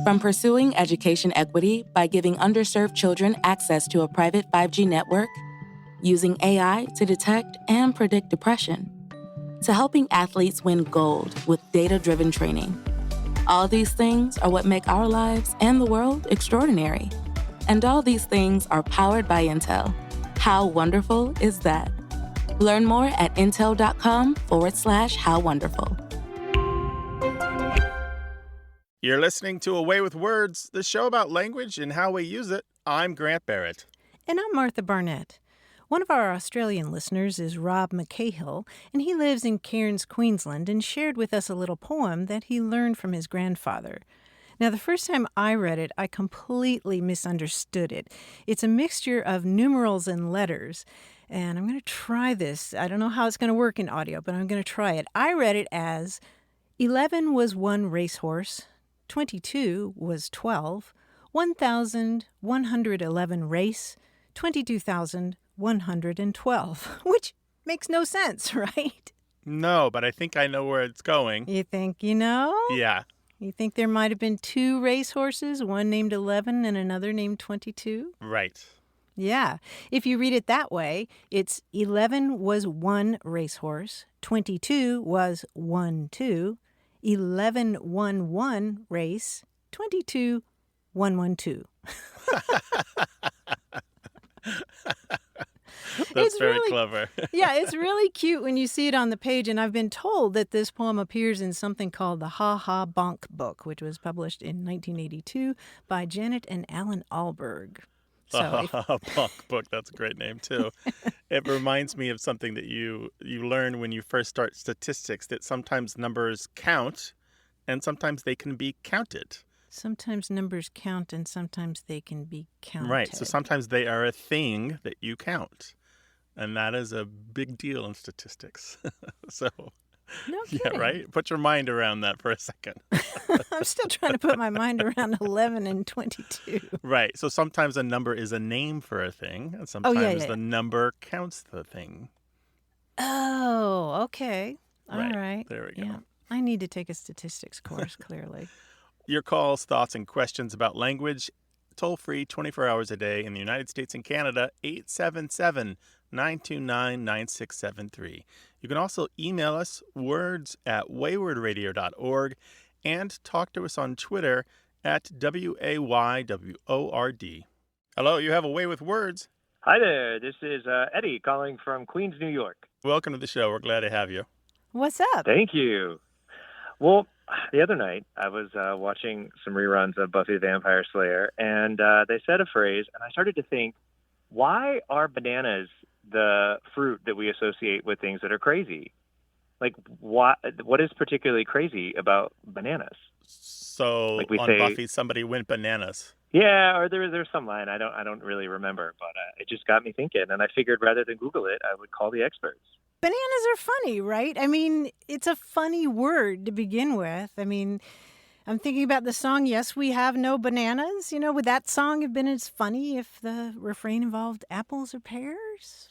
From pursuing education equity by giving underserved children access to a private 5G network, using AI to detect and predict depression, to helping athletes win gold with data-driven training. All these things are what make our lives and the world extraordinary. And all these things are powered by Intel. How wonderful is that? Learn more at intel.com/howwonderful. You're listening to Away with Words, the show about language and how we use it. I'm Grant Barrett. And I'm Martha Barnette. One of our Australian listeners is Rob McCahill, and he lives in Cairns, Queensland, and shared with us a little poem that he learned from his grandfather. Now, the first time I read it, I completely misunderstood it. It's a mixture of numerals and letters, and I'm going to try this. I don't know how it's going to work in audio, but I'm going to try it. I read it as 11 was one racehorse, 22 was 12, 1,111 race, 22,112, which makes no sense, right? No, but I think I know where it's going. You think you know? Yeah. You think there might have been two racehorses, one named 11 and another named 22? Right. Yeah. If you read it that way, it's 11 was one racehorse, 22 was 1-2, 11 won one race, 22 1-1-2. That's very clever. Yeah, it's really cute when you see it on the page, and I've been told that this poem appears in something called the Ha Ha Bonk book, which was published in 1982 by Janet and Alan Alberg. The Ha Ha Bonk book, that's a great name too. It reminds me of something that you learn when you first start statistics, that sometimes numbers count and sometimes they can be counted. Sometimes numbers count and sometimes they can be counted. Right, so sometimes they are a thing that you count. And that is a big deal in statistics. So, no kidding. Yeah, right? Put your mind around that for a second. I'm still trying to put my mind around 11 and 22. Right. So sometimes a number is a name for a thing, and sometimes the number counts the thing. Oh, okay. All right. There we go. Yeah. I need to take a statistics course, clearly. Your calls, thoughts, and questions about language, toll-free 24 hours a day in the United States and Canada, 877-929-9673. You can also email us, words@waywordradio.org, and talk to us on Twitter at WAYWORD. Hello, you have a Way with Words. Hi there, this is Eddie calling from Queens, New York. Welcome to the show. We're glad to have you. What's up? Thank you. Well, the other night I was watching some reruns of Buffy the Vampire Slayer, and they said a phrase, and I started to think, why are bananas the fruit that we associate with things that are crazy? Like, what is particularly crazy about bananas? So like on Buffy, somebody went bananas. Yeah, or there's some line I don't really remember, but it just got me thinking, and I figured rather than Google it, I would call the experts. Bananas are funny, right? I mean, it's a funny word to begin with. I mean, I'm thinking about the song, Yes, We Have No Bananas. You know, would that song have been as funny if the refrain involved apples or pears?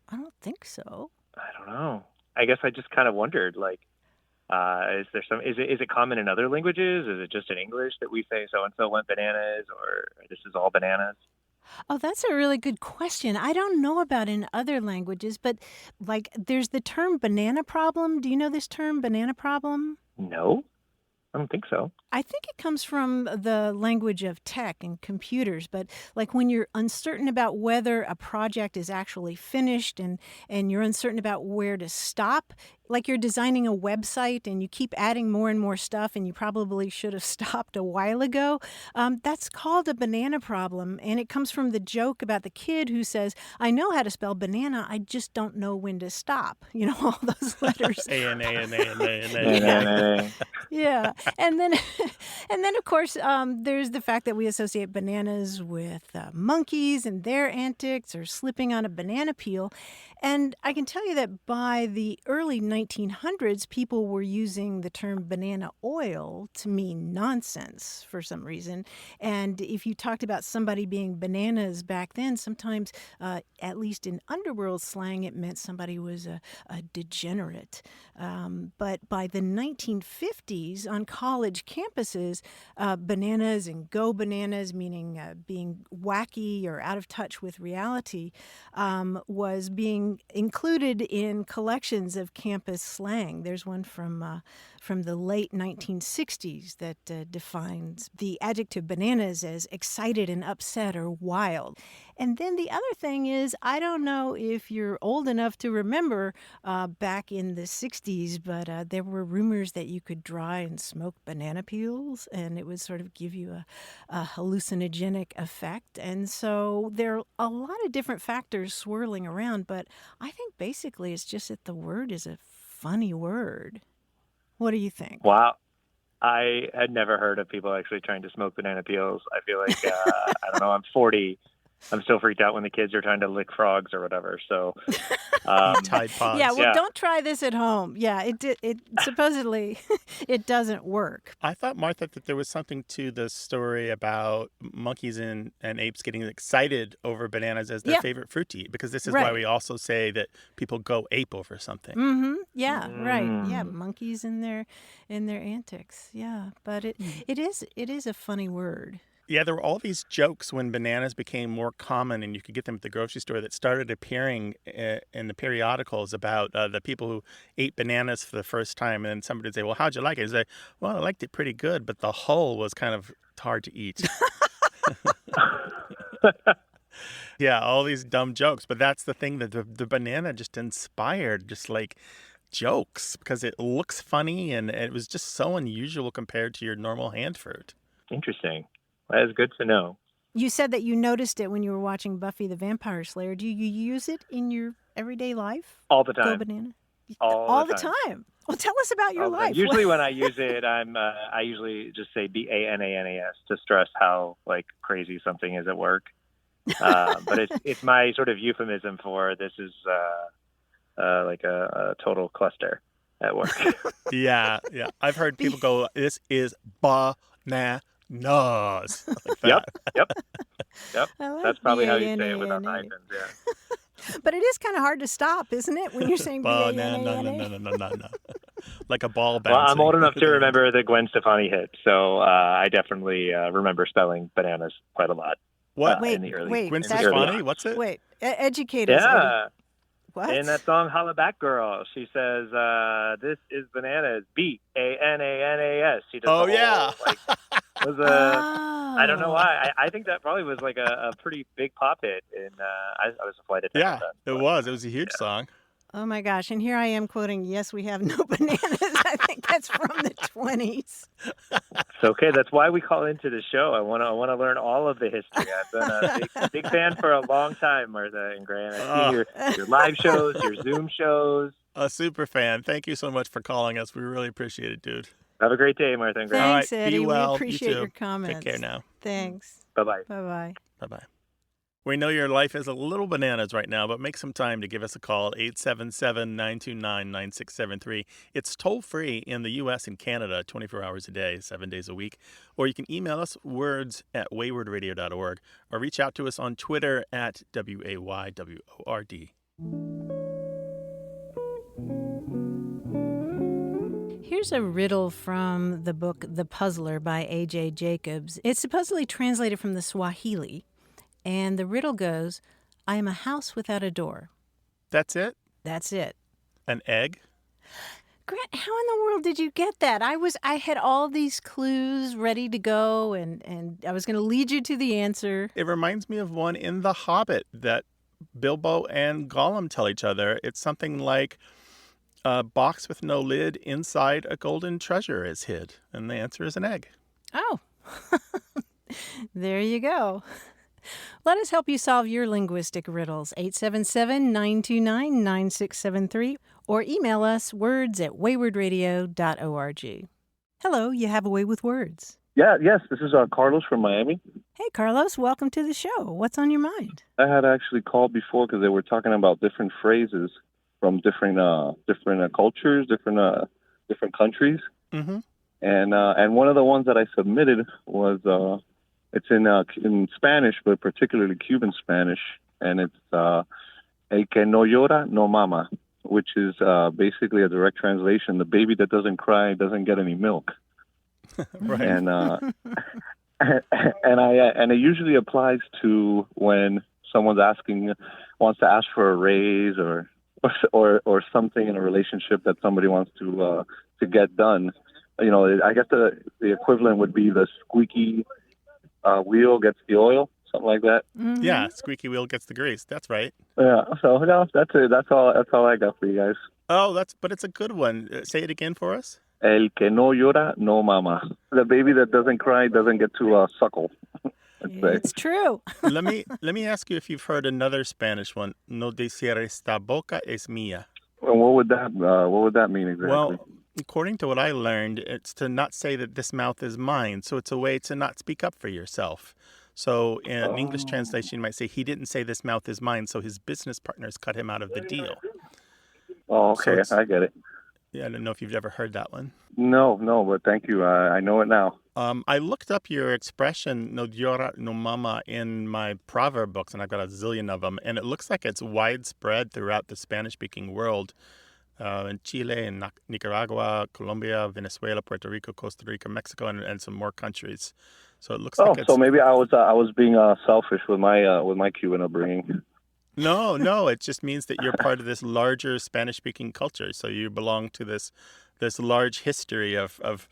I don't think so. I don't know. I guess I just kind of wondered, like, is it common in other languages? Is it just in English that we say so-and-so went bananas, or this is all bananas? Oh, that's a really good question. I don't know about in other languages, but like there's the term banana problem. Do you know this term, banana problem? No, I don't think so. I think it comes from the language of tech and computers, but like when you're uncertain about whether a project is actually finished and you're uncertain about where to stop, like you're designing a website and you keep adding more and more stuff and you probably should have stopped a while ago, that's called a banana problem. And it comes from the joke about the kid who says, I know how to spell banana, I just don't know when to stop. You know, all those letters. A-N-A-N-A-N-A-N-A. Yeah. And then of course, there's the fact that we associate bananas with monkeys and their antics or slipping on a banana peel. And I can tell you that by the early 1900s, people were using the term banana oil to mean nonsense for some reason. And if you talked about somebody being bananas back then, sometimes, at least in underworld slang, it meant somebody was a degenerate. But by the 1950s, on college campuses, bananas and go bananas, meaning being wacky or out of touch with reality, was being included in collections of campus slang. There's one from the late 1960s that defines the adjective bananas as excited and upset or wild. And then the other thing is, I don't know if you're old enough to remember back in the 60s, but there were rumors that you could dry and smoke banana peels, and it would sort of give you a hallucinogenic effect. And so there are a lot of different factors swirling around, but I think basically it's just that the word is a funny word. What do you think? Wow. I had never heard of people actually trying to smoke banana peels. I feel like, I don't know, I'm 40. I'm still freaked out when the kids are trying to lick frogs or whatever. So, Tide Pods. Yeah, well, don't try this at home. Yeah, it supposedly it doesn't work. I thought, Martha, that there was something to the story about monkeys and apes getting excited over bananas as their favorite fruit to eat, because this is why we also say that people go ape over something. Mm-hmm. Yeah, right. Yeah, monkeys in their antics. Yeah, but it is a funny word. Yeah, there were all these jokes when bananas became more common and you could get them at the grocery store that started appearing in the periodicals about the people who ate bananas for the first time. And then somebody would say, well, how'd you like it? He'd say, well, I liked it pretty good, but the hull was kind of hard to eat. Yeah, all these dumb jokes. But that's the thing that the banana just inspired, just like jokes, because it looks funny and it was just so unusual compared to your normal hand fruit. Interesting. That is good to know. You said that you noticed it when you were watching Buffy the Vampire Slayer. Do you use it in your everyday life? All the time. Go banana? All the time. Well, tell us about your life. Usually when I use it, I usually just say BANANAS to stress how like crazy something is at work. But it's my sort of euphemism for this is like a total cluster at work. Yeah. I've heard people go, this is bananas. Like Yep. Like That's probably how you say it without hyphens, yeah. But it is kind of hard to stop, isn't it, when you're saying no. Like a ball bouncing. Well, I'm old enough to remember the Gwen Stefani hit, so I definitely remember spelling bananas quite a lot. What? Wait, Gwen Stefani? What's it? Wait, educate us. Yeah. What? In that song, Holla Back Girl, she says, this is bananas, BANANAS. She does I don't know why. I think that probably was like a pretty big pop hit. And I was a flight attendant. Yeah, it was. It was a huge song. Oh, my gosh. And here I am quoting, yes, we have no bananas. I think that's from the 20s. It's okay. That's why we call into the show. I want to learn all of the history. I've been a big fan for a long time, Martha and Grant. I've seen your live shows, your Zoom shows. A super fan. Thank you so much for calling us. We really appreciate it, dude. Have a great day, Martha and Grant. Thanks, Eddie. Be well. We appreciate You too. your comments. Take care now. Thanks. Bye-bye. Bye-bye. Bye-bye. We know your life is a little bananas right now, but make some time to give us a call, 877-929-9673. It's toll-free in the U.S. and Canada, 24 hours a day, 7 days a week. Or you can email us words@waywardradio.org or reach out to us on Twitter at WAYWORD. Here's a riddle from the book The Puzzler by A.J. Jacobs. It's supposedly translated from the Swahili. And the riddle goes, I am a house without a door. That's it? That's it. An egg? Grant, how in the world did you get that? I had all these clues ready to go, and I was going to lead you to the answer. It reminds me of one in The Hobbit that Bilbo and Gollum tell each other. It's something like, a box with no lid, inside a golden treasure is hid. And the answer is an egg. Oh, there you go. Let us help you solve your linguistic riddles. 877-929-9673 or email us words@waywardradio.org. Hello, you have a way with words. Yes, this is Carlos from Miami. Hey, Carlos, welcome to the show. What's on your mind? I had actually called before because they were talking about different phrases. from different cultures, different countries. Mm-hmm. And one of the ones that I submitted was it's in Spanish, but particularly Cuban Spanish, and it's El que no llora no mama, which is basically a direct translation: the baby that doesn't cry doesn't get any milk. Right. And and it usually applies to when someone's wants to ask for a raise or something in a relationship that somebody wants to get done. You know, I guess the equivalent would be the squeaky wheel gets the oil, something like that. Mhm. Yeah, squeaky wheel gets the grease. That's right. Yeah. So no, that's it. That's all I got for you guys. Oh, but it's a good one. Say it again for us. El que no llora no mama. The baby that doesn't cry doesn't get to suckle. Let's say. It's true. let me ask you if you've heard another Spanish one. No decir esta boca es mía. And what would that mean exactly? Well, according to what I learned, it's to not say that this mouth is mine. So it's a way to not speak up for yourself. So in an English translation, you might say, he didn't say this mouth is mine, so his business partners cut him out of the deal. Oh, okay. So I get it. Yeah, I don't know if you've ever heard that one. No, but thank you. I know it now. I looked up your expression, no llora, no mama, in my proverb books, and I've got a zillion of them, and it looks like it's widespread throughout the Spanish-speaking world. In Chile, in Nicaragua, Colombia, Venezuela, Puerto Rico, Costa Rica, Mexico, and some more countries. So it looks like it's... so maybe I was being selfish with my Cuban upbringing. No, it just means that you're part of this larger Spanish-speaking culture. So you belong to this large history of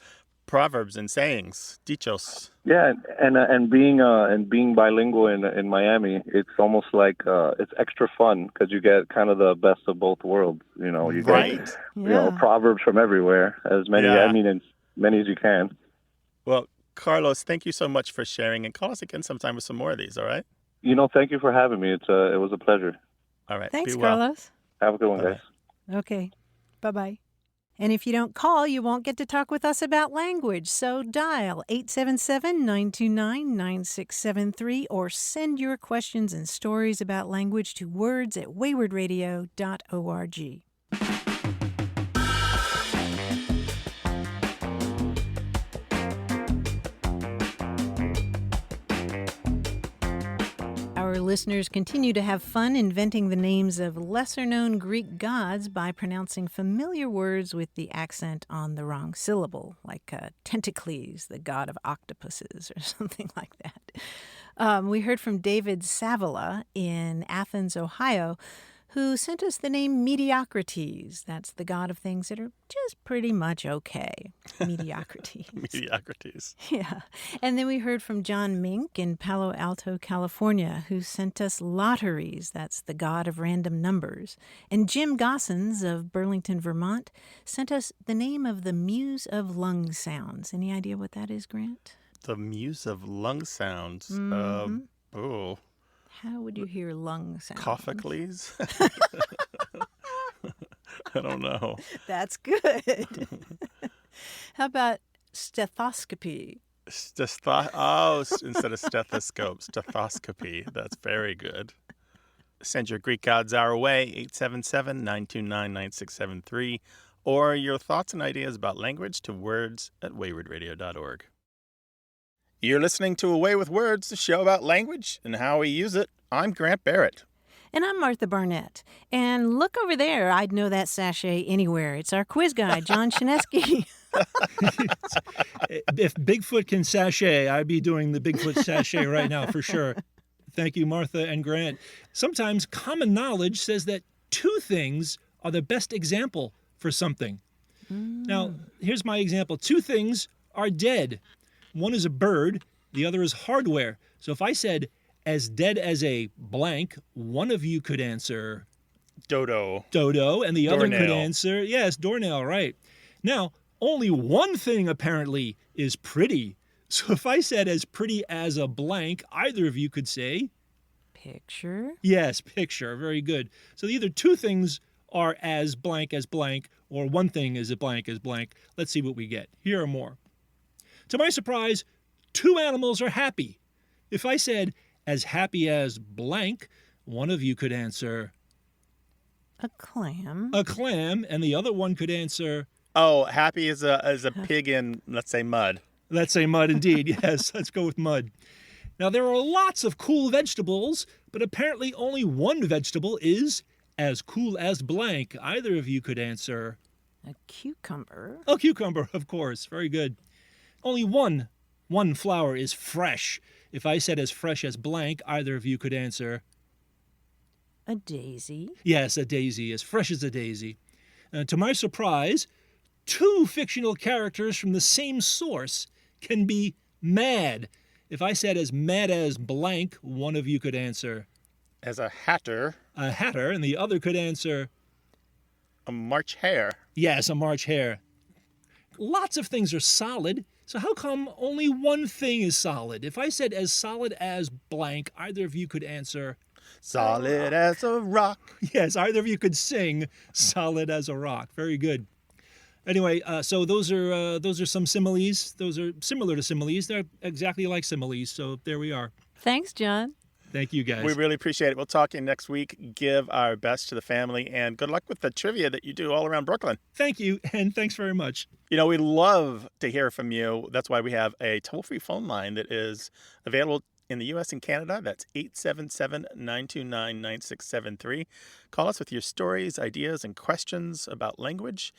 proverbs and sayings, dichos. Yeah, and being bilingual in Miami, it's almost like it's extra fun because you get kind of the best of both worlds. You know, you Right. get Yeah. proverbs from everywhere, as many Yeah. as many as you can. Well, Carlos, thank you so much for sharing, and call us again sometime with some more of these. All right. Thank you for having me. It was a pleasure. All right. Thanks, Be well. Carlos. Have a good one, Bye-bye. guys. Okay. Bye-bye. And if you don't call, you won't get to talk with us about language. So dial 877-929-9673 or send your questions and stories about language to words@waywardradio.org. Our listeners continue to have fun inventing the names of lesser-known Greek gods by pronouncing familiar words with the accent on the wrong syllable, like Tentacles, the god of octopuses, or something like that. We heard from David Savala in Athens, Ohio, who sent us the name Mediocrities. That's the god of things that are just pretty much okay. Mediocrities. Mediocrities. Yeah. And then we heard from John Mink in Palo Alto, California, who sent us Lotteries. That's the god of random numbers. And Jim Gossens of Burlington, Vermont, sent us the name of the Muse of Lung Sounds. Any idea what that is, Grant? The Muse of Lung Sounds. Mhm. Oh, How would you hear lung sounds? Cophocles? I don't know. That's good. How about stethoscopy? Instead of stethoscope, stethoscopy. That's very good. Send your Greek gods our way, 877-929-9673, or your thoughts and ideas about language to words@waywardradio.org. You're listening to Away with Words, the show about language and how we use it. I'm Grant Barrett. And I'm Martha Barnette. And look over there. I'd know that sachet anywhere. It's our quiz guy, John Chinesky. If Bigfoot can sachet, I'd be doing the Bigfoot sachet right now for sure. Thank you, Martha and Grant. Sometimes common knowledge says that two things are the best example for something. Now, here's my example. Two things are dead. One is a bird, the other is hardware. So if I said, as dead as a blank, one of you could answer Dodo. dodo, and the other could Doornail. answer, yes, doornail, right. Now, only one thing apparently is pretty. So if I said as pretty as a blank, either of you could say, Picture. yes, picture, very good. So either two things are as blank, or one thing is a blank as blank. Let's see what we get. Here are more. To my surprise, two animals are happy. If I said, as happy as blank, one of you could answer A clam. A clam, and the other one could answer, Oh, happy as a pig in, let's say, mud. let's say mud indeed. Yes, let's go with mud. Now, there are lots of cool vegetables, but apparently only one vegetable is as cool as blank. Either of you could answer. A cucumber. Oh, cucumber, of course. Very good. Only one flower is fresh. If I said as fresh as blank, either of you could answer. A daisy. Yes, a daisy, as fresh as a daisy. To my surprise, two fictional characters from the same source can be mad. If I said as mad as blank, one of you could answer. As a hatter, A hatter, and the other could answer. a March hare. Yes, a March hare. Lots of things are solid, so how come only one thing is solid? If I said as solid as blank, either of you could answer. Solid as a rock. Yes, either of you could sing solid as a rock. Very good. Anyway, so those are some similes. Those are similar to similes. They're exactly like similes, so there we are. Thanks, John. Thank you, guys. We really appreciate it. We'll talk to you next week. Give our best to the family, and good luck with the trivia that you do all around Brooklyn. Thank you, and thanks very much. You know, we love to hear from you. That's why we have a toll-free phone line that is available in the U.S. and Canada. That's 877-929-9673. Call us with your stories, ideas, and questions about language.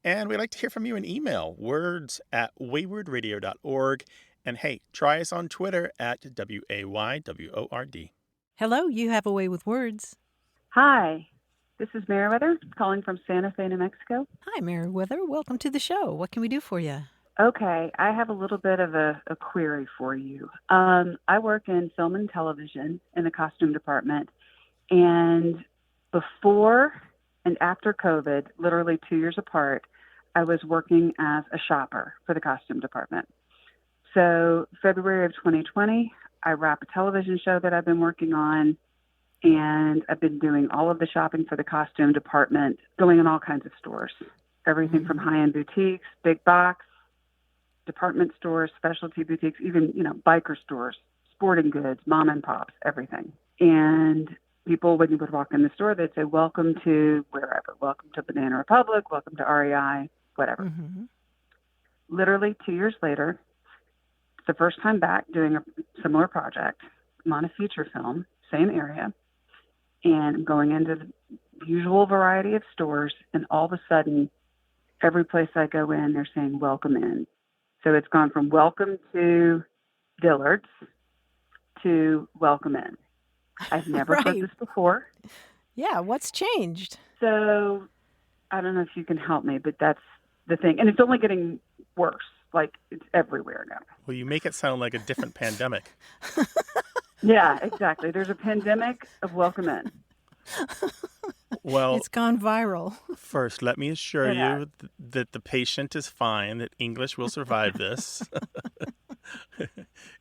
And we'd like to hear from you in email, words@waywardradio.org. And hey, try us on Twitter at WAYWORD. Hello, you have a way with words. Hi, this is Meriwether calling from Santa Fe, New Mexico. Hi, Meriwether. Welcome to the show. What can we do for you? Okay, I have a little bit of a query for you. I work in film and television in the costume department, and before and after COVID, literally 2 years apart, I was working as a shopper for the costume department. So February of 2020, I wrap a television show that I've been working on, and I've been doing all of the shopping for the costume department, going in all kinds of stores, everything from high-end boutiques, big box, department stores, specialty boutiques, even, biker stores, sporting goods, mom and pops, everything. And people, when you would walk in the store, they'd say, welcome to wherever, welcome to Banana Republic, welcome to REI, whatever. Mm-hmm. Literally 2 years later, it's the first time back doing a similar project. I'm on a feature film, same area, and I'm going into the usual variety of stores, and all of a sudden, every place I go in, they're saying, welcome in. So it's gone from welcome to Dillard's to welcome in. I've never heard Right. this before. Yeah, what's changed? So I don't know if you can help me, but that's the thing. And it's only getting worse. Like, it's everywhere now. Well, you make it sound like a different pandemic. Yeah, exactly. There's a pandemic of welcome in. Well, It's gone viral. first, let me assure Yeah. you that the patient is fine, that English will survive this.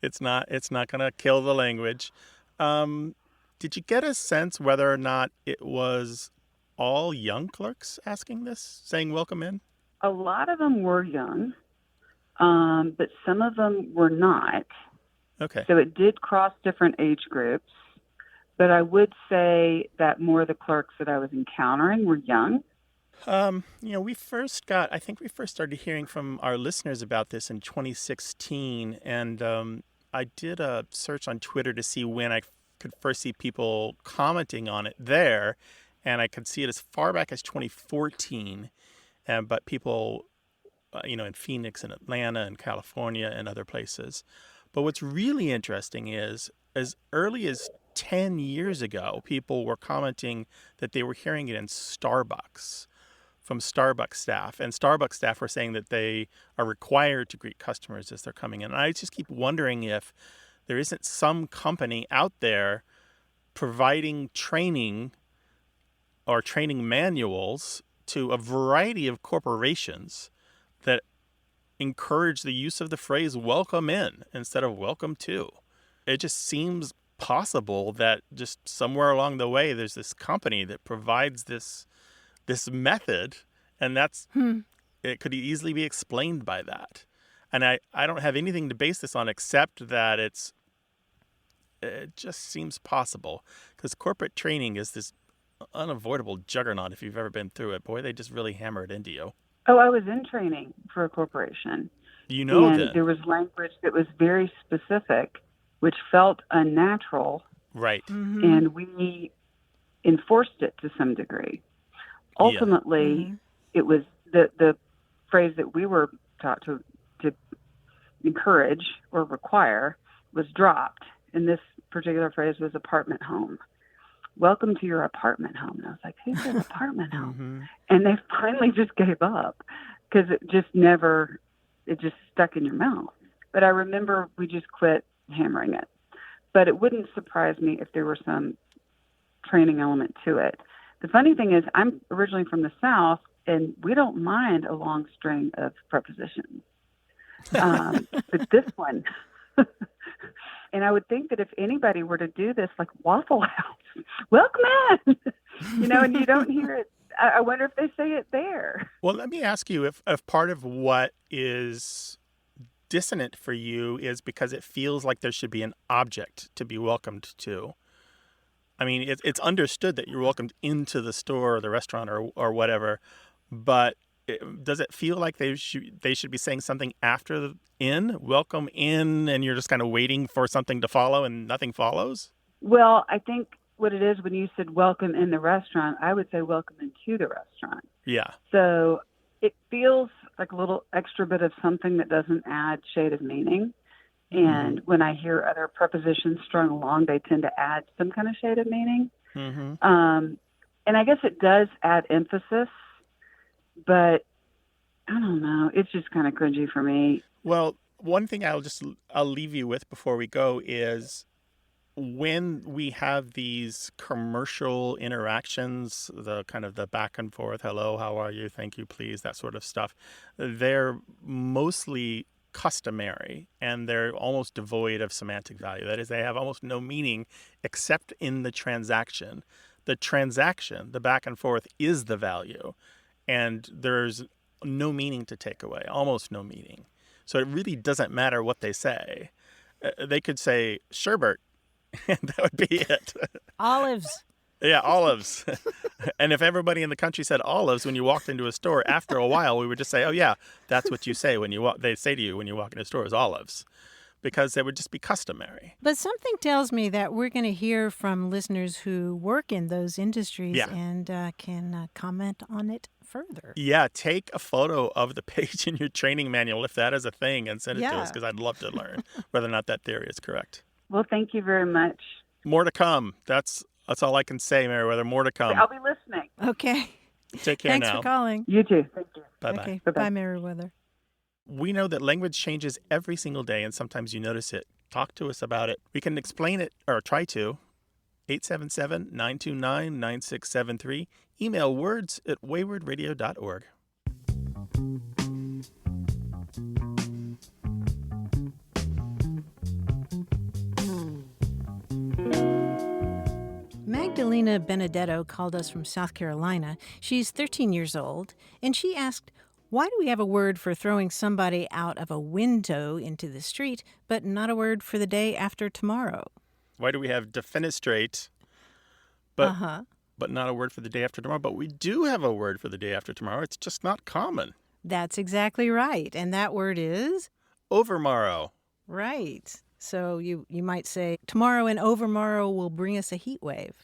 It's not going to kill the language. Did you get a sense whether or not it was all young clerks asking this, saying welcome in? A lot of them were young, but some of them were not. Okay. So it did cross different age groups. But I would say that more of the clerks that I was encountering were young. I think we first started hearing from our listeners about this in 2016. And I did a search on Twitter to see when I could first see people commenting on it there. And I could see it as far back as 2014. But people, in Phoenix and Atlanta and California and other places. But what's really interesting is as early as 10 years ago, people were commenting that they were hearing it in Starbucks from Starbucks staff. And Starbucks staff were saying that they are required to greet customers as they're coming in. And I just keep wondering if there isn't some company out there providing training or training manuals to a variety of corporations that encourage the use of the phrase welcome in instead of welcome to. It just seems possible that just somewhere along the way there's this company that provides this method, and it could easily be explained by that. And I don't have anything to base this on except that it just seems possible, because corporate training is this unavoidable juggernaut if you've ever been through it. Boy, they just really hammer it into you. Oh, I was in training for a corporation. You know and then. there was language that was very specific, which felt unnatural, Right. and we enforced it to some degree. Ultimately, it was the phrase that we were taught to encourage or require was dropped. And this particular phrase was apartment home. Welcome to your apartment home. And I was like, who says apartment home? And they finally just gave up because it just stuck in your mouth. But I remember we just quit hammering it. But it wouldn't surprise me if there were some training element to it. The funny thing is, I'm originally from the South, and we don't mind a long string of prepositions. But this one, and I would think that if anybody were to do this, like Waffle House, welcome in, and you don't hear it. I wonder if they say it there. Well, let me ask you if part of what is dissonant for you is because it feels like there should be an object to be welcomed to. I mean, it's understood that you're welcomed into the store or the restaurant or whatever, but does it feel like they should be saying something after the in, welcome in, and you're just kind of waiting for something to follow and nothing follows? Well, I think what it is when you said welcome in the restaurant, I would say welcome into the restaurant. Yeah. So it feels like a little extra bit of something that doesn't add shade of meaning. And when I hear other prepositions strung along, they tend to add some kind of shade of meaning. And I guess it does add emphasis, but I don't know. It's just kind of cringy for me. Well, one thing I'll leave you with before we go is when we have these commercial interactions, the kind of the back and forth, hello, how are you, thank you, please, that sort of stuff, they're mostly customary and they're almost devoid of semantic value. That is, they have almost no meaning except in the transaction. The transaction, the back and forth, is the value, and there's no meaning to take away, almost no meaning. So it really doesn't matter what they say. They could say sherbet, and that would be it. Olives. Yeah, olives. And if everybody in the country said olives when you walked into a store, after a while we would just say, oh yeah, that's what you say when you walk. They say to you when you walk into a store is olives, because it would just be customary. But something tells me that we're going to hear from listeners who work in those industries and can comment on it further. Yeah, take a photo of the page in your training manual, if that is a thing, and send it to us, because I'd love to learn whether or not that theory is correct. Well, thank you very much. More to come. That's all I can say, Meriwether. More to come. I'll be listening. Okay. Take care Thanks now. for calling. You too. Thank you. Bye-bye. Okay. Bye-bye. Bye, Meriwether. We know that language changes every single day, and sometimes you notice it. Talk to us about it. We can explain it, or try to. 877-929-9673. Email words@waywardradio.org. Magdalena Benedetto called us from South Carolina. She's 13 years old, and she asked, why do we have a word for throwing somebody out of a window into the street, but not a word for the day after tomorrow? Why do we have defenestrate, but not a word for the day after tomorrow? But we do have a word for the day after tomorrow. It's just not common. That's exactly right. And that word is? Overmorrow. Right. So you might say, tomorrow and overmorrow will bring us a heat wave.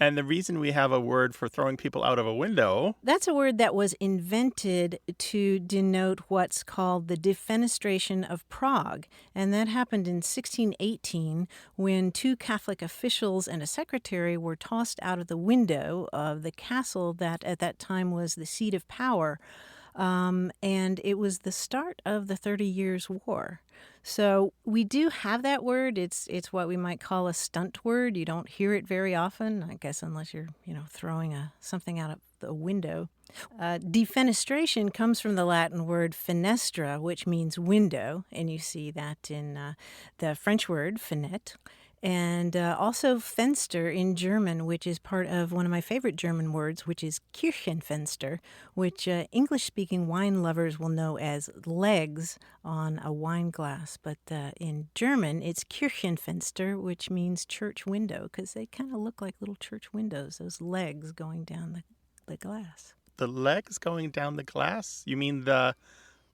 And the reason we have a word for throwing people out of a window... That's a word that was invented to denote what's called the defenestration of Prague. And that happened in 1618 when two Catholic officials and a secretary were tossed out of the window of the castle that at that time was the seat of power. And it was the start of the 30 Years' War. So we do have that word. It's what we might call a stunt word. You don't hear it very often, I guess, unless you're, throwing something out of the window. Defenestration comes from the Latin word fenestra, which means window, and you see that in the French word fenêtre. And also Fenster in German, which is part of one of my favorite German words, which is Kirchenfenster, which English-speaking wine lovers will know as legs on a wine glass. But in German, it's Kirchenfenster, which means church window, because they kind of look like little church windows, those legs going down the glass. The legs going down the glass? You mean the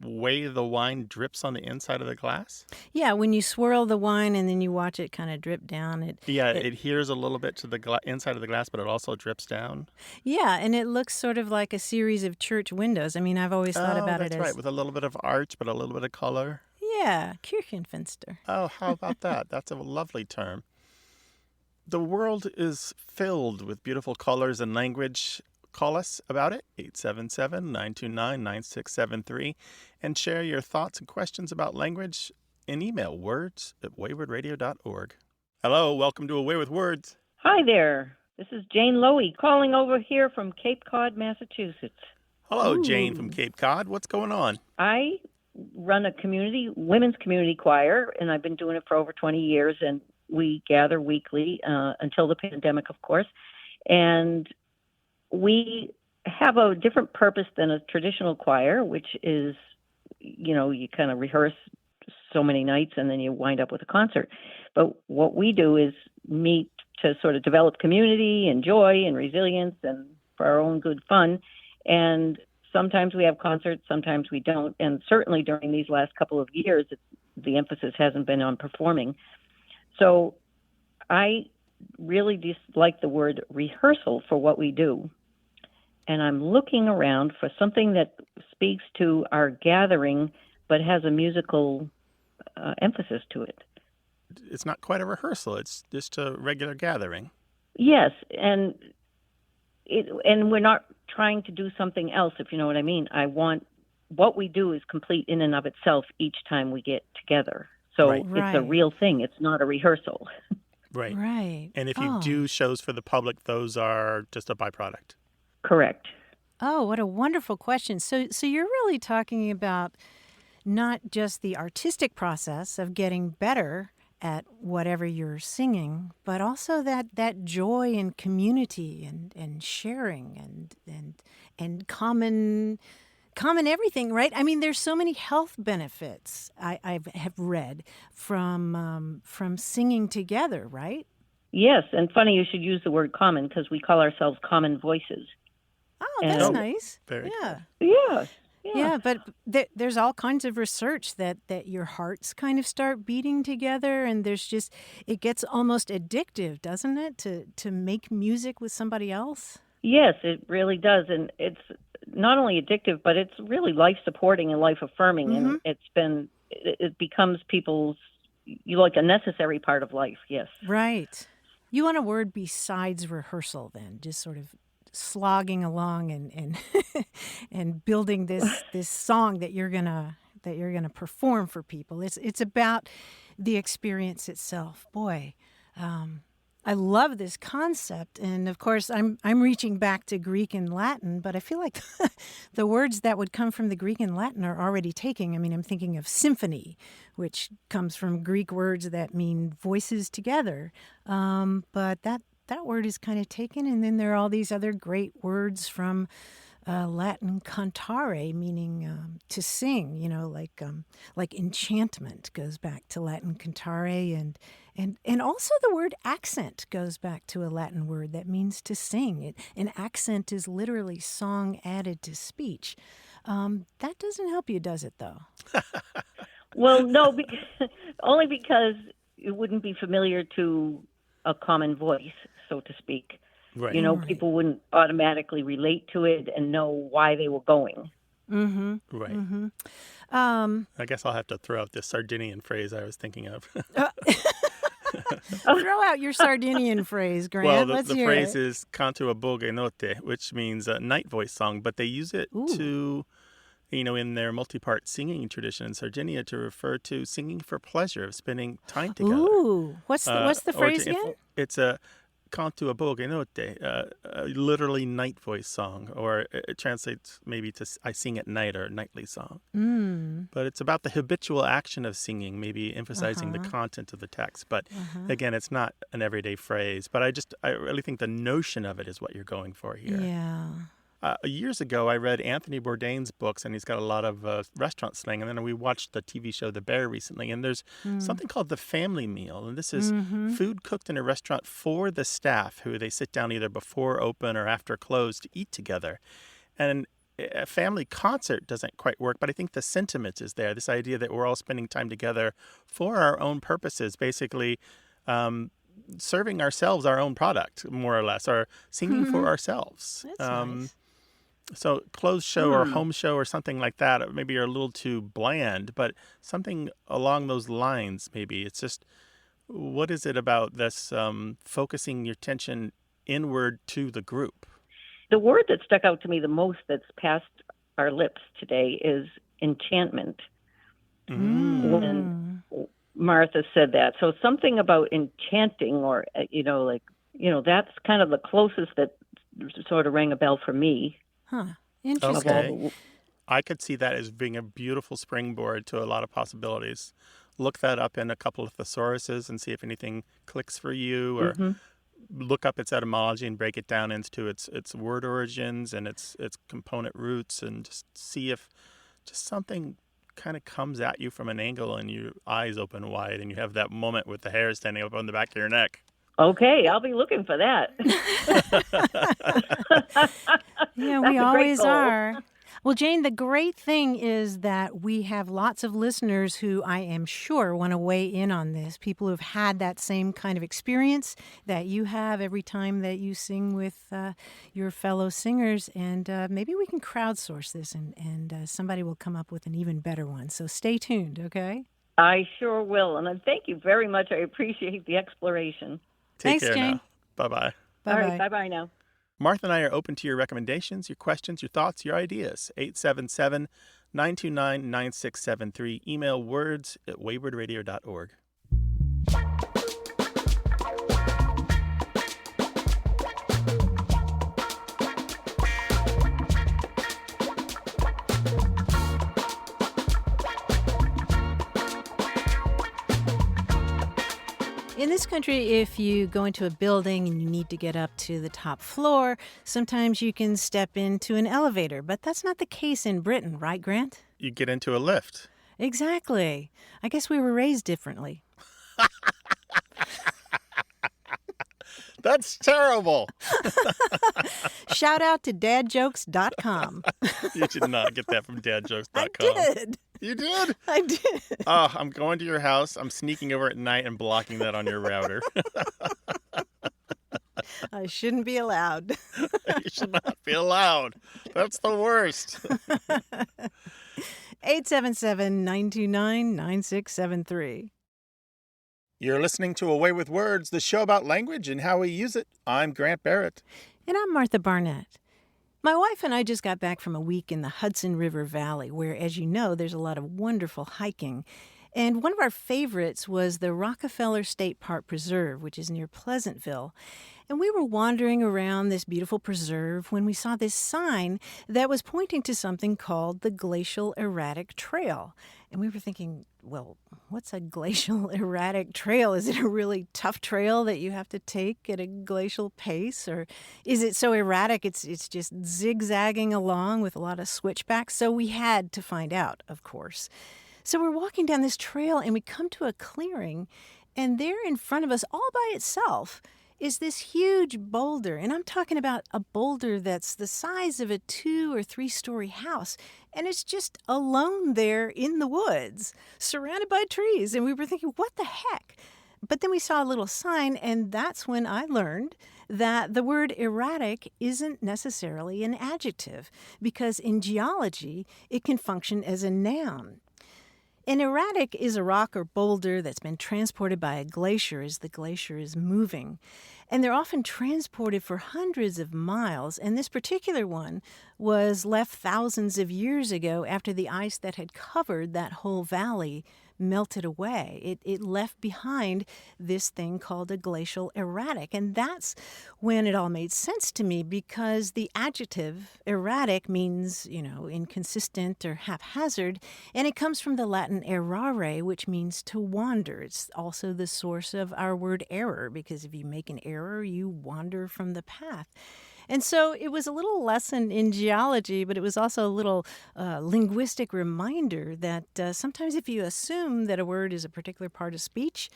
way the wine drips on the inside of the glass? Yeah, when you swirl the wine and then you watch it kind of drip down. It adheres a little bit to the inside of the glass, but it also drips down. Yeah, and it looks sort of like a series of church windows. I mean, I've always thought about it as... that's right, with a little bit of arch, but a little bit of color. Yeah, Kirchenfenster. Oh, how about that? That's a lovely term. The world is filled with beautiful colors and language. Call us about it, 877-929-9673, and share your thoughts and questions about language in email, words@waywardradio.org. Hello, welcome to Away with Words. Hi there. This is Jane Lowy calling over here from Cape Cod, Massachusetts. Hello, Ooh. Jane from Cape Cod. What's going on? I run a women's community choir, and I've been doing it for over 20 years, and we gather weekly until the pandemic, of course, and we have a different purpose than a traditional choir, which is, you kind of rehearse so many nights and then you wind up with a concert. But what we do is meet to sort of develop community and joy and resilience and for our own good fun. And sometimes we have concerts, sometimes we don't. And certainly during these last couple of years, the emphasis hasn't been on performing. So I really dislike the word rehearsal for what we do. And I'm looking around for something that speaks to our gathering, but has a musical emphasis to it. It's not quite a rehearsal. It's just a regular gathering. Yes, and we're not trying to do something else, if you know what I mean. What we do is complete in and of itself each time we get together. So It's a real thing. It's not a rehearsal. Right. Right. And if you do shows for the public, those are just a byproduct. Correct. Oh, what a wonderful question. So you're really talking about not just the artistic process of getting better at whatever you're singing, but also that joy and community and sharing and common everything, right? I mean, there's so many health benefits I have read from singing together, right? Yes, and funny you should use the word common because we call ourselves common voices. Oh, that's nice. Very yeah. Yeah. Yeah, but there's all kinds of research that your hearts kind of start beating together, and it gets almost addictive, doesn't it, to make music with somebody else? Yes, it really does, and it's not only addictive, but it's really life-supporting and life-affirming, and it becomes like a necessary part of life, yes. Right. You want a word besides rehearsal then, just sort of slogging along and and building this song that you're gonna perform for people. It's about the experience itself. Boy, I love this concept, and of course I'm reaching back to Greek and Latin, but I feel like the words that would come from the Greek and Latin are already taken. I mean, I'm thinking of symphony, which comes from Greek words that mean voices together, but that word is kind of taken, and then there are all these other great words from Latin cantare, meaning to sing. Like enchantment goes back to Latin cantare, and also the word accent goes back to a Latin word that means to sing. An accent is literally song added to speech. That doesn't help you, does it? Though? Well, no, only because it wouldn't be familiar to a common voice, so to speak. Right. People wouldn't automatically relate to it and know why they were going. Mm-hmm. Right. Mm-hmm. I guess I'll have to throw out this Sardinian phrase I was thinking of. Throw out your Sardinian phrase, Grant. Well, Let's the hear phrase it. is canto a boge notte, which means a night voice song, but they use it to, in their multi-part singing tradition in Sardinia to refer to singing for pleasure, of spending time together. Ooh, what's the phrase again? It's a canto a boge notte, literally night voice song, or it translates maybe to I sing at night or nightly song. But it's about the habitual action of singing, maybe emphasizing the content of the text. But again, it's not an everyday phrase. But I really think the notion of it is what you're going for here. Yeah. Years ago, I read Anthony Bourdain's books, and he's got a lot of restaurant slang. And then we watched the TV show The Bear recently, and there's something called the family meal. And this is food cooked in a restaurant for the staff, who they sit down either before open or after close to eat together. And a family concert doesn't quite work, but I think the sentiment is there, this idea that we're all spending time together for our own purposes, basically serving ourselves our own product, more or less, or singing for ourselves. That's nice. So clothes show or home show or something like that maybe are a little too bland, but something along those lines maybe. It's just, what is it about this focusing your attention inward to the group? The word that stuck out to me the most that's passed our lips today is enchantment. When Martha said that. So something about enchanting, or, that's kind of the closest that sort of rang a bell for me. Huh. Interesting. Okay. I could see that as being a beautiful springboard to a lot of possibilities. Look that up in a couple of thesauruses and see if anything clicks for you, or look up its etymology and break it down into its word origins and its component roots, and just see if just something kind of comes at you from an angle and your eyes open wide and you have that moment with the hair standing up on the back of your neck. Okay, I'll be looking for that. Yeah, That's we a great always goal. are. Well, Jane, the great thing is that we have lots of listeners who I am sure want to weigh in on this. People who've had that same kind of experience that you have every time that you sing with your fellow singers. And maybe we can crowdsource this and somebody will come up with an even better one. So stay tuned, okay? I sure will. And thank you very much. I appreciate the exploration. Take Thanks, care Jane. now. Bye-bye. Bye-bye. All right, bye-bye now. Martha and I are open to your recommendations, your questions, your thoughts, your ideas. 877-929-9673. Email words@waywardradio.org. In this country, if you go into a building and you need to get up to the top floor, sometimes you can step into an elevator. But that's not the case in Britain, right, Grant? You get into a lift. Exactly. I guess we were raised differently. That's terrible. Shout out to dadjokes.com. You did not get that from dadjokes.com. I did. You did? I did. Oh, I'm going to your house. I'm sneaking over at night and blocking that on your router. I shouldn't be allowed. You should not be allowed. That's the worst. 877-929-9673. You're listening to Away with Words, the show about language and how we use it. I'm Grant Barrett. And I'm Martha Barnette. My wife and I just got back from a week in the Hudson River Valley, where, as you know, there's a lot of wonderful hiking. And one of our favorites was the Rockefeller State Park Preserve, which is near Pleasantville. And we were wandering around this beautiful preserve when we saw this sign that was pointing to something called the Glacial Erratic Trail. And we were thinking, well, what's a glacial erratic trail? Is it a really tough trail that you have to take at a glacial pace? Or is it so erratic it's just zigzagging along with a lot of switchbacks? So we had to find out, of course. So we're walking down this trail and we come to a clearing, and there in front of us, all by itself, is this huge boulder. And I'm talking about a boulder that's the size of a 2 or 3 story house. And it's just alone there in the woods, surrounded by trees. And we were thinking, what the heck? But then we saw a little sign, and that's when I learned that the word erratic isn't necessarily an adjective, because in geology, it can function as a noun. An erratic is a rock or boulder that's been transported by a glacier as the glacier is moving. And they're often transported for hundreds of miles. And this particular one was left thousands of years ago after the ice that had covered that whole valley melted away. It left behind this thing called a glacial erratic. And that's when it all made sense to me, because the adjective erratic means, inconsistent or haphazard. And it comes from the Latin errare, which means to wander. It's also the source of our word error, because if you make an error, you wander from the path. And so it was a little lesson in geology, but it was also a little linguistic reminder that sometimes if you assume that a word is a particular part of speech,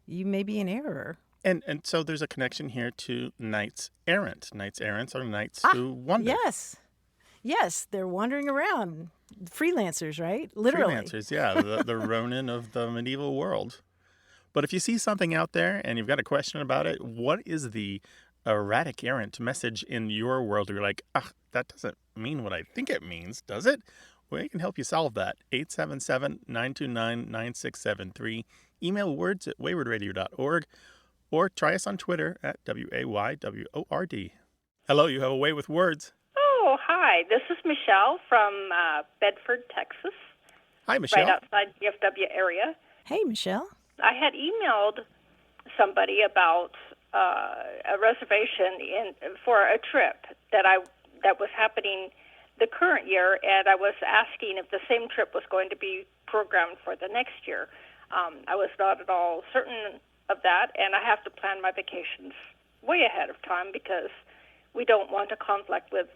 you may be in error. And so there's a connection here to knights errant. Knights errant are knights who wander. Yes, they're wandering around. Freelancers, right? Literally. Freelancers, yeah, the Ronin of the medieval world. But if you see something out there and you've got a question about it, what is the erratic errant message in your world? You're like, that doesn't mean what I think it means, does it? We can help you solve that. 877-929-9673. Email words@waywardradio.org or try us on Twitter at WAYWORD. Hello, you have a way with words. Oh, hi. This is Michelle from Bedford, Texas. Hi, Michelle. Right outside DFW area. Hey, Michelle. I had emailed somebody about a reservation for a trip that was happening the current year, and I was asking if the same trip was going to be programmed for the next year. I was not at all certain of that, and I have to plan my vacations way ahead of time because we don't want to conflict with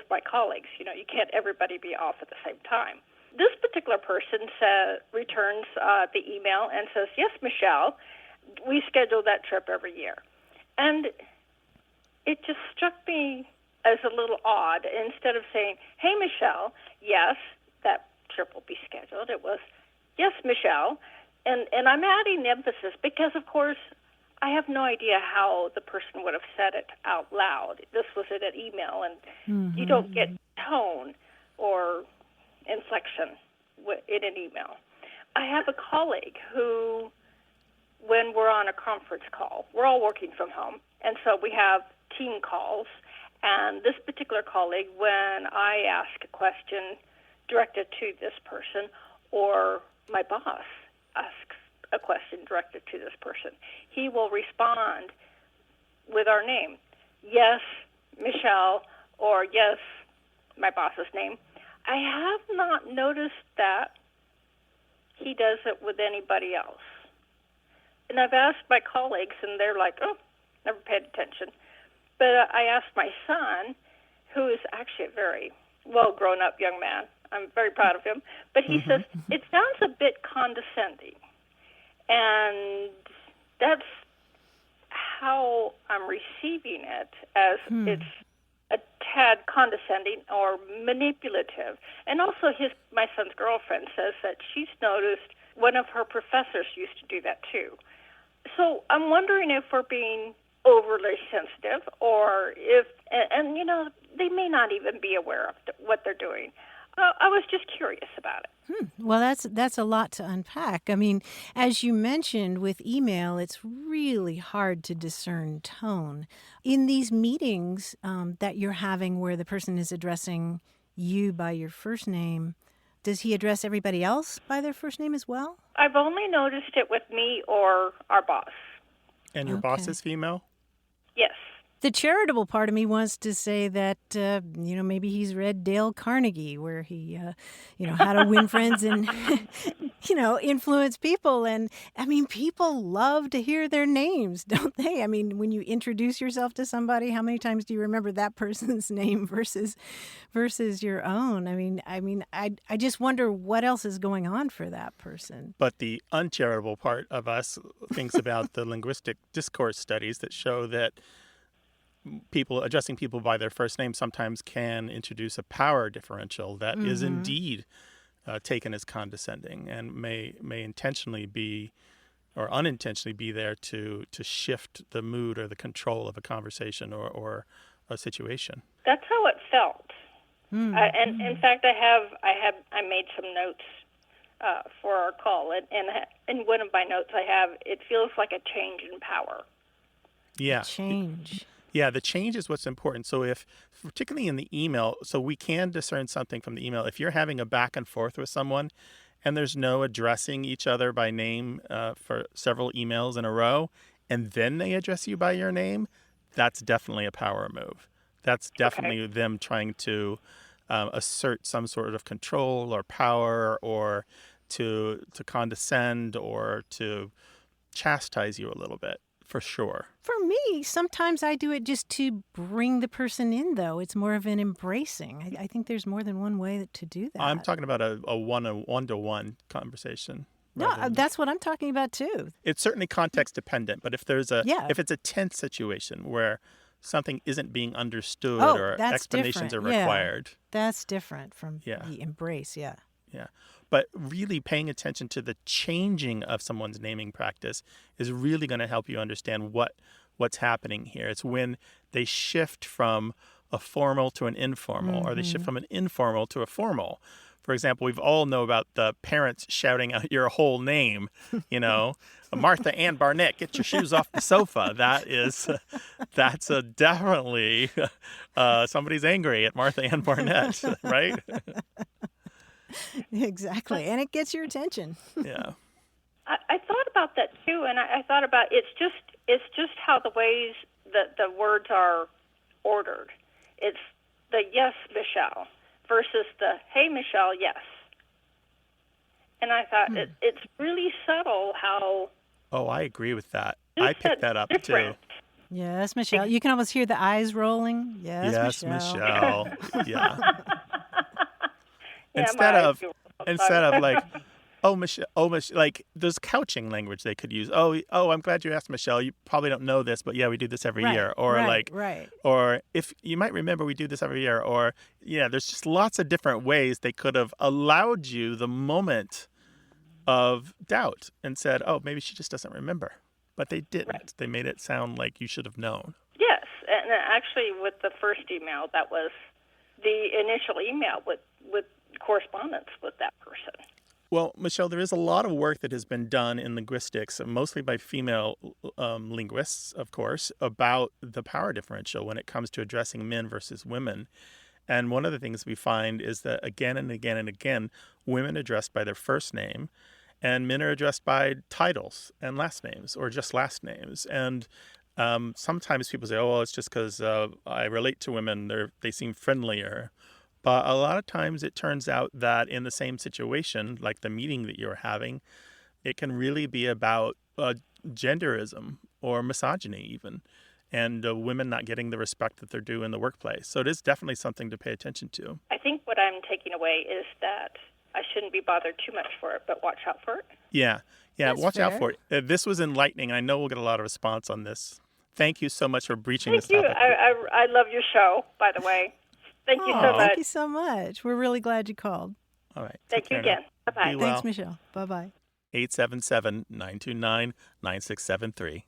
my colleagues. You can't everybody be off at the same time. This particular person returns the email and says, "Yes, Michelle, we schedule that trip every year." And it just struck me as a little odd. Instead of saying, "Hey, Michelle, yes, that trip will be scheduled," it was, "Yes, Michelle." And I'm adding the emphasis because, of course, I have no idea how the person would have said it out loud. This was in an email, and you don't get tone or inflection in an email. I have a colleague who, when we're on a conference call, we're all working from home, and so we have team calls. And this particular colleague, when I ask a question directed to this person, or my boss asks a question directed to this person, he will respond with our name. "Yes, Michelle," or "Yes, my boss's name." I have not noticed that he does it with anybody else. And I've asked my colleagues, and they're like, "Oh, never paid attention." But I asked my son, who is actually a very well-grown-up young man. I'm very proud of him. But he says, it sounds a bit condescending. And that's how I'm receiving it, as it's a tad condescending or manipulative. And also my son's girlfriend says that she's noticed one of her professors used to do that too. So I'm wondering if we're being overly sensitive, or if, and they may not even be aware of what they're doing. I was just curious about it. Well, that's a lot to unpack. I mean, as you mentioned with email, it's really hard to discern tone. In these meetings that you're having where the person is addressing you by your first name, does he address everybody else by their first name as well? I've only noticed it with me or our boss. And your boss is female? Yes. The charitable part of me wants to say that, maybe he's read Dale Carnegie, where he, how to win friends and, influence people. And, I mean, people love to hear their names, don't they? I mean, when you introduce yourself to somebody, how many times do you remember that person's name versus your own? I just wonder what else is going on for that person. But the uncharitable part of us thinks about the linguistic discourse studies that show that people addressing people by their first name sometimes can introduce a power differential that is indeed taken as condescending and may intentionally be or unintentionally be there to shift the mood or the control of a conversation or a situation. That's how it felt. And in fact, I made some notes for our call, and in one of my notes I have, it feels like a change in power. Yeah. Change. Yeah, the change is what's important. So if, particularly in the email, so we can discern something from the email. If you're having a back and forth with someone and there's no addressing each other by name for several emails in a row, and then they address you by your name, that's definitely a power move. That's definitely them trying to assert some sort of control or power, or to condescend, or to chastise you a little bit, for sure. For me, sometimes I do it just to bring the person in, though. It's more of an embracing. I think there's more than one way to do that. I'm talking about a one-to-one conversation. No, that's what I'm talking about, too. It's certainly context dependent, but if if it's a tense situation where something isn't being understood or explanations are required. That's different from the embrace, Yeah. But really paying attention to the changing of someone's naming practice is really going to help you understand what's happening here. It's when they shift from a formal to an informal, or they shift from an informal to a formal. For example, we've all know about the parents shouting out your whole name, Martha Ann Barnette, get your shoes off the sofa. That's definitely somebody's angry at Martha Ann Barnette, right? Exactly, and it gets your attention. Yeah. I thought about that too, and I thought about it's just how the ways that the words are ordered. It's the yes, Michelle, versus the hey, Michelle, yes. And I thought it's really subtle how. Oh, I agree with that. I picked that up too. Yes, Michelle. You can almost hear the eyes rolling. Yes, Michelle. Yeah. Instead of like, Michelle, like there's couching language they could use. Oh, I'm glad you asked, Michelle. You probably don't know this, but yeah, we do this every year. Or or if you might remember, we do this every year. Or there's just lots of different ways they could have allowed you the moment of doubt and said, oh, maybe she just doesn't remember. But they didn't. Right. They made it sound like you should have known. Yes, and actually with the first email, that was the initial email with correspondence with that person. Well, Michelle, there is a lot of work that has been done in linguistics, mostly by female linguists, of course, about the power differential when it comes to addressing men versus women. And one of the things we find is that again and again and again, women are addressed by their first name, and men are addressed by titles and last names, or just last names. And sometimes people say, oh, well, it's just because I relate to women, they seem friendlier. But a lot of times it turns out that in the same situation, like the meeting that you're having, it can really be about genderism or misogyny even, and women not getting the respect that they're due in the workplace. So it is definitely something to pay attention to. I think what I'm taking away is that I shouldn't be bothered too much for it, but watch out for it. Yeah, That's watch fair. out for it. This was enlightening. I know we'll get a lot of response on this. Thank you so much for breaching this topic. Thank you. I love your show, by the way. Thank you so much. Thank you so much. We're really glad you called. All right. Thank you again. Bye-bye. Be well. Thanks, Michelle. Bye-bye. 877-929-9673.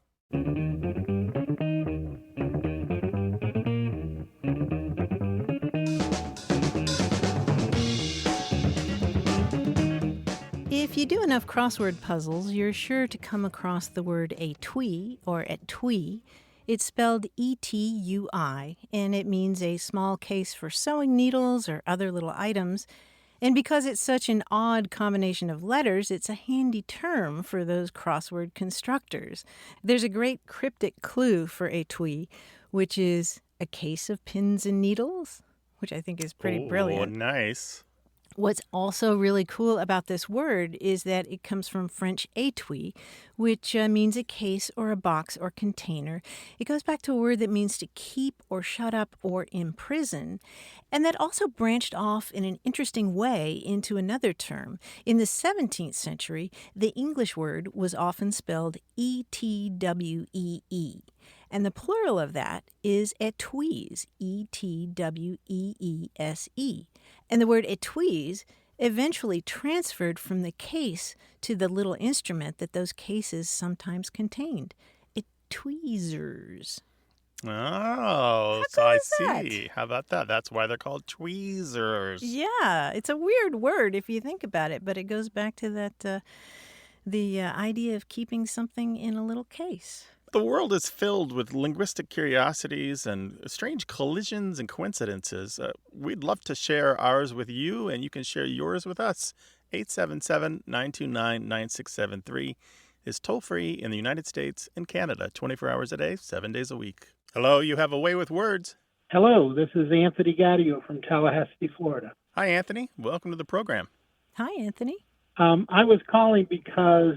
If you do enough crossword puzzles, you're sure to come across the word étui or étui. It's spelled E-T-U-I, and it means a small case for sewing needles or other little items. And because it's such an odd combination of letters, it's a handy term for those crossword constructors. There's a great cryptic clue for étui, which is a case of pins and needles, which I think is pretty brilliant. Oh, nice. What's also really cool about this word is that it comes from French étui, which means a case or a box or container. It goes back to a word that means to keep or shut up or imprison, and that also branched off in an interesting way into another term. In the 17th century, the English word was often spelled E-T-W-E-E. And the plural of that is étuis, E-T-W-E-E-S-E. And the word étuis eventually transferred from the case to the little instrument that those cases sometimes contained, tweezers. Oh, so I see. How about that? That's why they're called tweezers. Yeah, it's a weird word if you think about it, but it goes back to that the idea of keeping something in a little case. The world is filled with linguistic curiosities and strange collisions and coincidences. We'd love to share ours with you, and you can share yours with us 877-929-9673 is toll-free in the United States and Canada, 24 hours a day, 7 days a week. Hello, you have a way with words. Hello, this is Anthony Gaudio from Tallahassee, Florida. Hi, Anthony. Welcome to the program. Hi, Anthony. I was calling because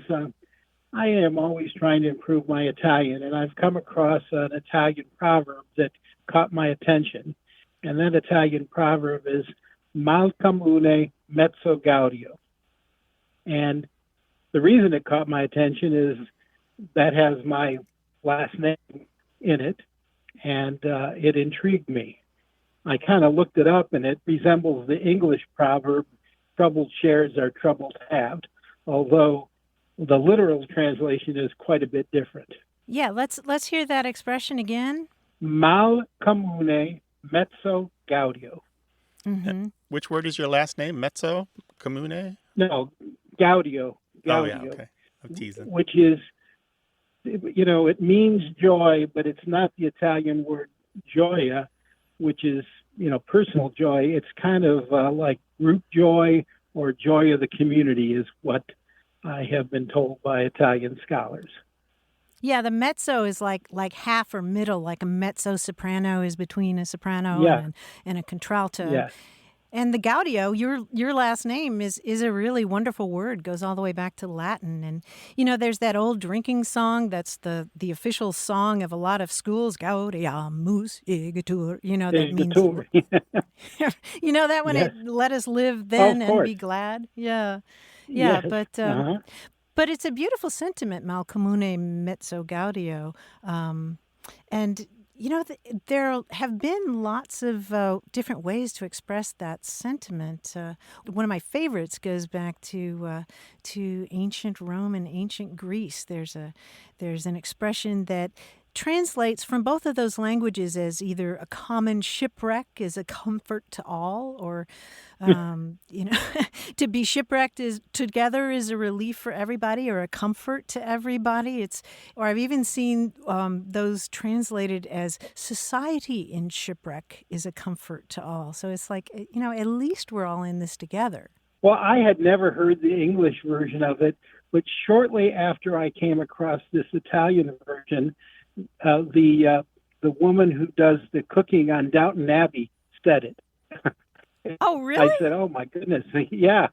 I am always trying to improve my Italian, and I've come across an Italian proverb that caught my attention. And that Italian proverb is mal comune mezzo gaudio. And the reason it caught my attention is that has my last name in it, and it intrigued me. I kind of looked it up, and it resembles the English proverb, troubled shares are troubled halved, although the literal translation is quite a bit different. Yeah, let's hear that expression again. Mal comune mezzo gaudio. Mm-hmm. Which word is your last name? Mezzo? Comune? No, gaudio. Oh, yeah, okay. I'm teasing. Which is, it means joy, but it's not the Italian word gioia, which is, personal joy. It's kind of like group joy or joy of the community is what I have been told by Italian scholars. Yeah, the mezzo is like half or middle, like a mezzo soprano is between a soprano and a contralto. Yeah. And the Gaudio, your last name is a really wonderful word, goes all the way back to Latin. And, there's that old drinking song that's the official song of a lot of schools, Gaudiamus igitur, that means, that one, Yes. let us live then and course. be glad. Yeah. Yes. But it's a beautiful sentiment, mal comune mezzo gaudio. And, there have been lots of different ways to express that sentiment. One of my favorites goes back to ancient Rome and ancient Greece. There's an expression that translates from both of those languages as either a common shipwreck is a comfort to all, or to be shipwrecked together is a relief for everybody or a comfort to everybody. Or I've even seen those translated as society in shipwreck is a comfort to all. So it's like, at least we're all in this together. Well, I had never heard the English version of it, but shortly after I came across this Italian version, the woman who does the cooking on Downton Abbey said it. Oh, really? I said, "Oh my goodness!" Yeah,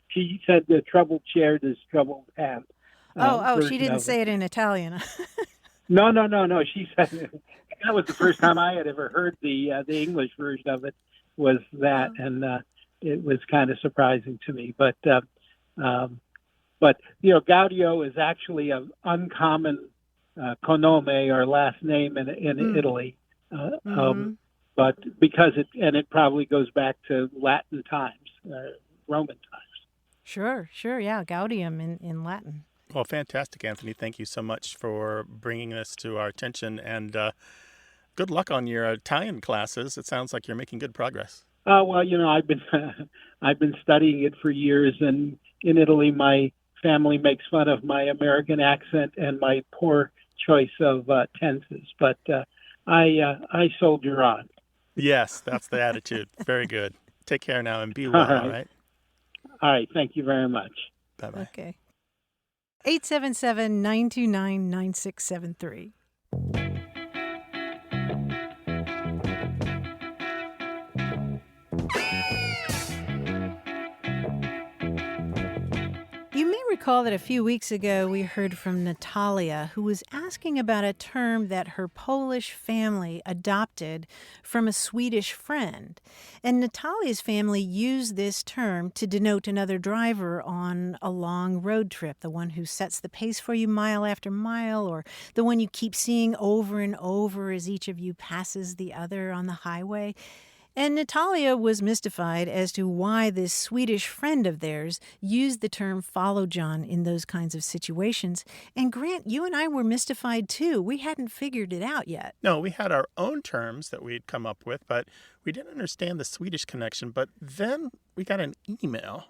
she said the troubled shared is troubled halved. She didn't say it in Italian. No. She said that was the first time I had ever heard the English version of it. Was that, and it was kind of surprising to me. But Gaudio is actually an uncommon cognome or last name in Italy, but because it probably goes back to Latin times, Roman times. Sure, yeah, Gaudium in Latin. Well, fantastic, Anthony. Thank you so much for bringing this to our attention, and good luck on your Italian classes. It sounds like you're making good progress. Well, I've been studying it for years, and in Italy, my family makes fun of my American accent and my poor choice of tenses, but I soldier on. Yes, that's the attitude. Very good. Take care now and be well, all right? All right. Thank you very much. Bye-bye. Okay. 877-929-9673. You may recall that a few weeks ago we heard from Natalia, who was asking about a term that her Polish family adopted from a Swedish friend. And Natalia's family used this term to denote another driver on a long road trip, the one who sets the pace for you mile after mile, or the one you keep seeing over and over as each of you passes the other on the highway. And Natalia was mystified as to why this Swedish friend of theirs used the term follow John in those kinds of situations. And Grant, you and I were mystified too. We hadn't figured it out yet. No, we had our own terms that we'd come up with, but we didn't understand the Swedish connection. But then we got an email.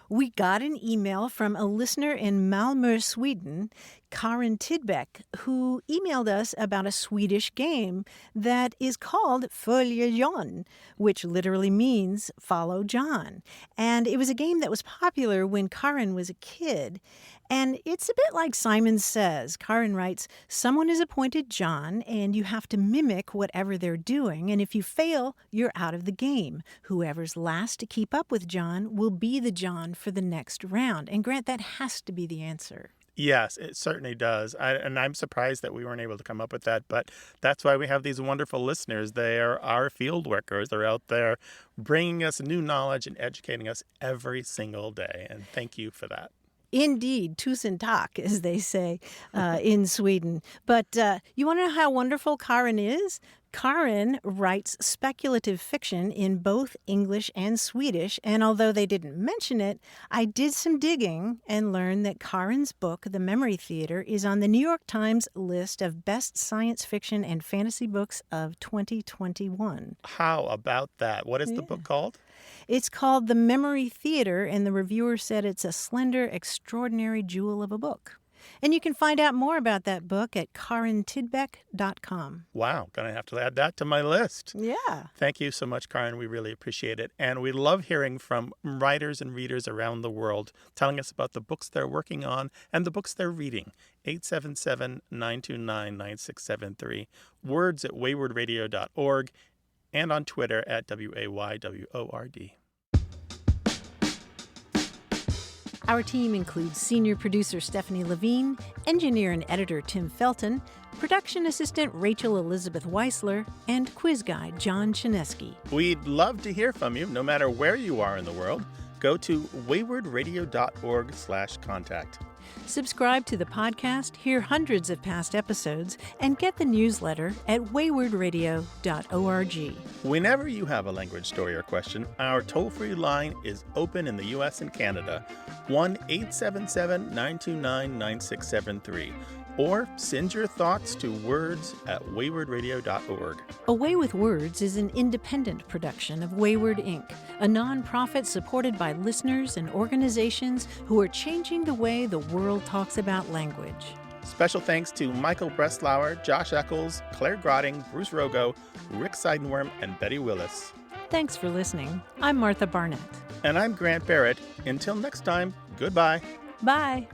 We got an email from a listener in Malmö, Sweden, Karin Tidbeck, who emailed us about a Swedish game that is called Följa John, which literally means follow John. And it was a game that was popular when Karin was a kid. And it's a bit like Simon Says. Karin writes, someone is appointed John, and you have to mimic whatever they're doing. And if you fail, you're out of the game. Whoever's last to keep up with John will be the John for the next round. And Grant, that has to be the answer. Yes, it certainly does. And I'm surprised that we weren't able to come up with that. But that's why we have these wonderful listeners. They are our field workers. They're out there bringing us new knowledge and educating us every single day. And thank you for that. Indeed, tusen tack, as they say in Sweden. But you want to know how wonderful Karin is? Karin writes speculative fiction in both English and Swedish, and although they didn't mention it, I did some digging and learned that Karin's book, The Memory Theater, is on the New York Times list of best science fiction and fantasy books of 2021. How about that? What is the book called? It's called The Memory Theater, and the reviewer said it's a slender, extraordinary jewel of a book. And you can find out more about that book at karintidbeck.com. Wow, going to have to add that to my list. Yeah. Thank you so much, Karin. We really appreciate it. And we love hearing from writers and readers around the world telling us about the books they're working on and the books they're reading. 877-929-9673. Words at waywardradio.org and on Twitter at WAYWORD. Our team includes senior producer Stephanie Levine, engineer and editor Tim Felton, production assistant Rachel Elizabeth Weisler, and quiz guy John Chinesky. We'd love to hear from you, no matter where you are in the world. Go to waywardradio.org/contact. Subscribe to the podcast, hear hundreds of past episodes, and get the newsletter at waywardradio.org. Whenever you have a language story or question, our toll-free line is open in the U.S. and Canada, 1-877-929-9673. Or send your thoughts to words at waywardradio.org. A Way with Words is an independent production of Wayward Inc., a nonprofit supported by listeners and organizations who are changing the way the world talks about language. Special thanks to Michael Breslauer, Josh Eccles, Claire Grotting, Bruce Rogo, Rick Seidenworm, and Betty Willis. Thanks for listening. I'm Martha Barnette. And I'm Grant Barrett. Until next time, goodbye. Bye.